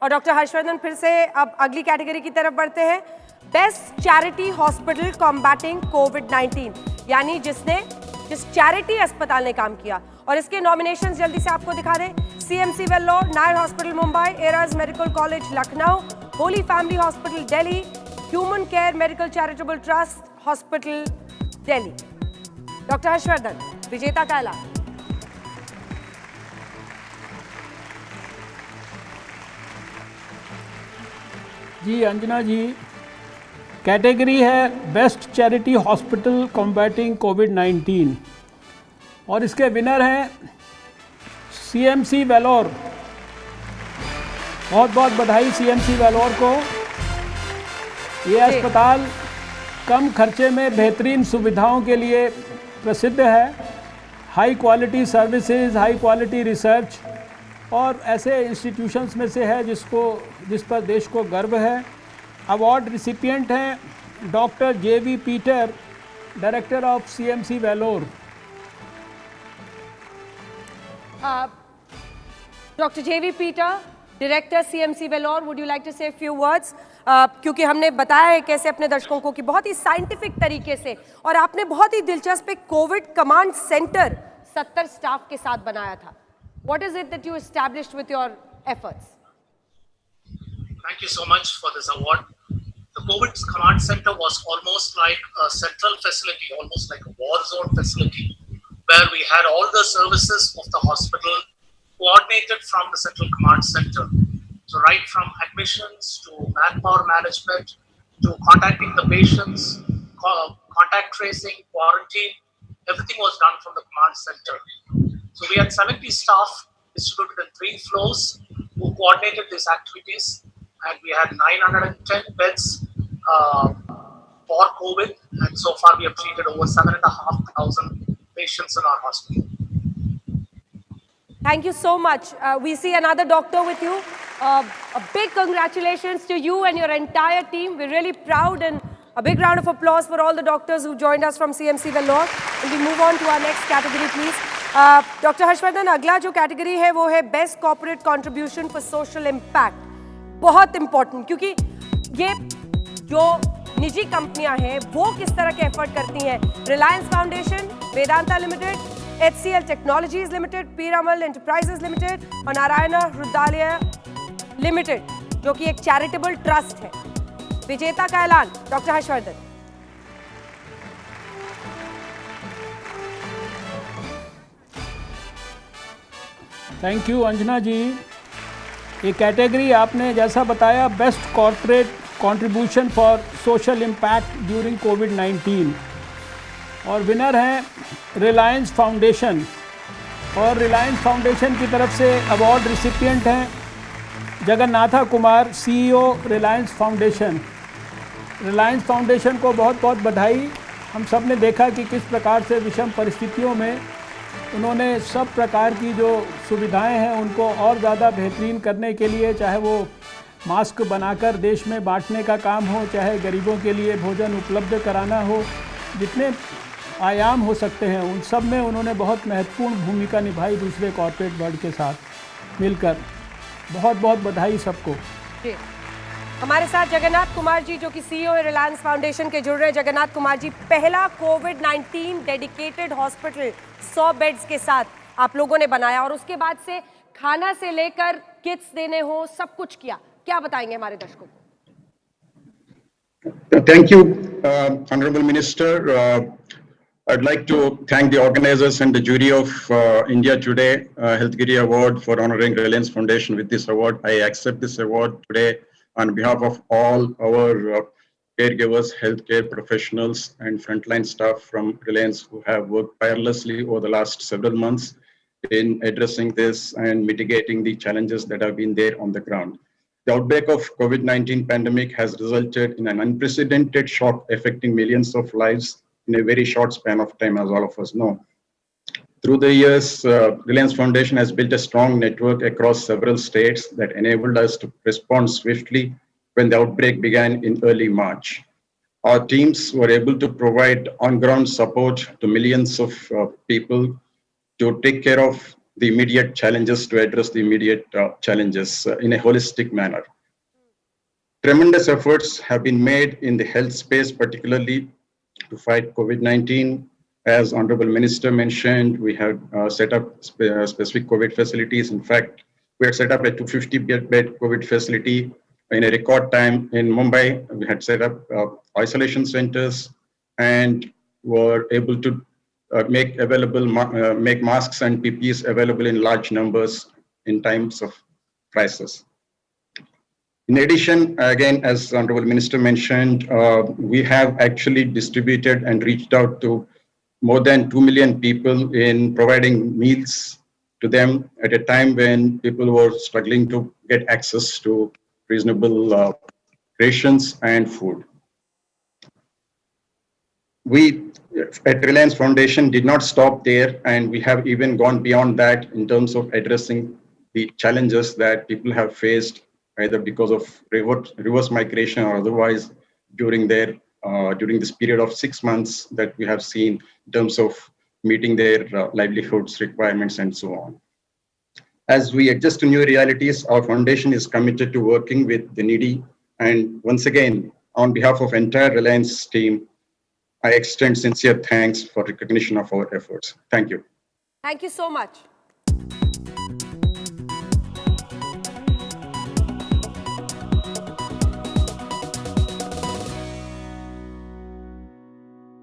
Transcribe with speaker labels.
Speaker 1: और डॉक्टर हर्षवर्धन फिर से अब अगली कैटेगरी की तरफ बढ़ते हैं, बेस्ट चैरिटी हॉस्पिटल कॉम्बैटिंग कोविड-19, यानी जिस चैरिटी अस्पताल ने काम किया। और इसके नॉमिनेशन जल्दी से आपको दिखा दें, CMC Vellore, Nair hospital Mumbai, eras medical college Lucknow, Holi family hospital Delhi, human care medical charitable trust hospital Delhi. Doctor Harshvardhan, विजेता का ऐलान।
Speaker 2: जी अंजना जी, कैटेगरी है बेस्ट चैरिटी हॉस्पिटल कॉम्बैटिंग कोविड-19 और इसके विनर हैं CMC वेल्लोर। बहुत बहुत बधाई CMC वेल्लोर को। ये अस्पताल कम खर्चे में बेहतरीन सुविधाओं के लिए प्रसिद्ध है। High quality services, high quality research और ऐसे इंस्टीट्यूशंस में से है जिस पर देश को गर्व है। अवार्ड रिसिपिएंट हैं doctor JV Peter, director of CMC Vellore.
Speaker 1: Doctor JV Peter, director CMC Vellore, would you like to say few words? क्योंकि हमने बताया है कैसे अपने दर्शकों को कि बहुत ही साइंटिफिक तरीके से, और आपने बहुत ही दिलचस्प एक कोविड कमांड सेंटर 70 स्टाफ के साथ बनाया था। What is it that you established with your efforts?
Speaker 3: Thank you so much for this award. The COVID Command Center was almost like a central facility, almost like a war zone facility, where we had all the services of the hospital coordinated from the Central Command Center. So right from admissions to manpower management to contacting the patients, contact tracing, quarantine, everything was done from the command center. So we had 70 staff distributed in 3 floors who coordinated these activities, and we had 910 beds for COVID, and so far we have treated over 7,500 patients in our hospital.
Speaker 1: Thank you so much. We see another doctor with you. A big congratulations to you and your entire team. We're really proud, and a big round of applause for all the doctors who joined us from CMC Vellore. And we move on to our next category, please. Doctor Harshvardhan, अगला जो category है वो है best corporate contribution for social impact. बहुत important, क्योंकि ये जो निजी कंपनियां हैं वो किस तरह के एफर्ट करती हैं। Reliance foundation, Vedanta limited, HCL technologies limited, Piramal enterprises limited और नारायण हृदयालय लिमिटेड, जो कि एक चैरिटेबल ट्रस्ट है। विजेता का ऐलान, doctor Harshvardhan.
Speaker 2: Thank you Anjana ji. ये कैटेगरी आपने जैसा बताया, best corporate contribution for social impact during कोविड-19, और विनर हैं रिलायंस फाउंडेशन। और रिलायंस फाउंडेशन की तरफ से अवार्ड रिसिपिएंट हैं Jagannatha Kumar, CEO Reliance foundation. Reliance foundation को बहुत बहुत बधाई। हम सब ने देखा कि किस प्रकार से विषम परिस्थितियों में उन्होंने सब प्रकार की जो सुविधाएं हैं उनको और ज़्यादा बेहतरीन करने के लिए, चाहे वो मास्क बनाकर देश में बांटने का काम हो, चाहे गरीबों के लिए भोजन उपलब्ध कराना हो, जितने आयाम हो सकते हैं उन सब में उन्होंने बहुत महत्वपूर्ण भूमिका निभाई दूसरे कॉर्पोरेट वर्ल्ड के साथ मिलकर। बहुत बहुत बधाई सबको।
Speaker 1: हमारे साथ जगन्नाथ कुमार जी, जो कि CEO है रिलायंस फाउंडेशन के, जुड़ रहे हैं। जगन्नाथ कुमार जी, पहला कोविड-19 डेडिकेटेड हॉस्पिटल 100 बेड्स के साथ आप लोगों ने बनाया, और उसके बाद से खाना से लेकर किट्स देने हो, सब कुछ किया। क्या बताएंगे हमारे दर्शकों को?
Speaker 4: Thank you, Honorable Minister. I'd like to thank the organizers and the jury of India Today Healthgiri Award for honoring Reliance Foundation with this award. I accept this award today on behalf of all our caregivers, healthcare professionals, and frontline staff from Reliance who have worked tirelessly over the last several months in addressing this and mitigating the challenges that have been there on the ground. The outbreak of COVID-19 pandemic has resulted in an unprecedented shock affecting millions of lives in a very short span of time, as all of us know. Through the years, Reliance Foundation has built a strong network across several states that enabled us to respond swiftly when the outbreak began in early March. Our teams were able to provide on-ground support to millions of people to take care of the immediate challenges, to address the immediate challenges in a holistic manner. Tremendous efforts have been made in the health space, particularly to fight COVID-19. As Honorable Minister mentioned, we have set up specific COVID facilities. In fact, we had set up a 250-bed COVID facility in a record time in Mumbai. We had set up isolation centers and were able to make masks and PPEs available in large numbers in times of crisis. In addition, again, as the Honorable Minister mentioned, we have actually distributed and reached out to more than 2 million people in providing meals to them at a time when people were struggling to get access to reasonable rations and food. We at Reliance Foundation did not stop there, and we have even gone beyond that in terms of addressing the challenges that people have faced either because of reverse migration or otherwise during this period of 6 months that we have seen in terms of meeting their livelihoods requirements and so on. As we adjust to new realities, our foundation is committed to working with the needy. And once again, on behalf of entire Reliance team, I extend sincere thanks for recognition of our efforts. Thank you.
Speaker 1: Thank you so much.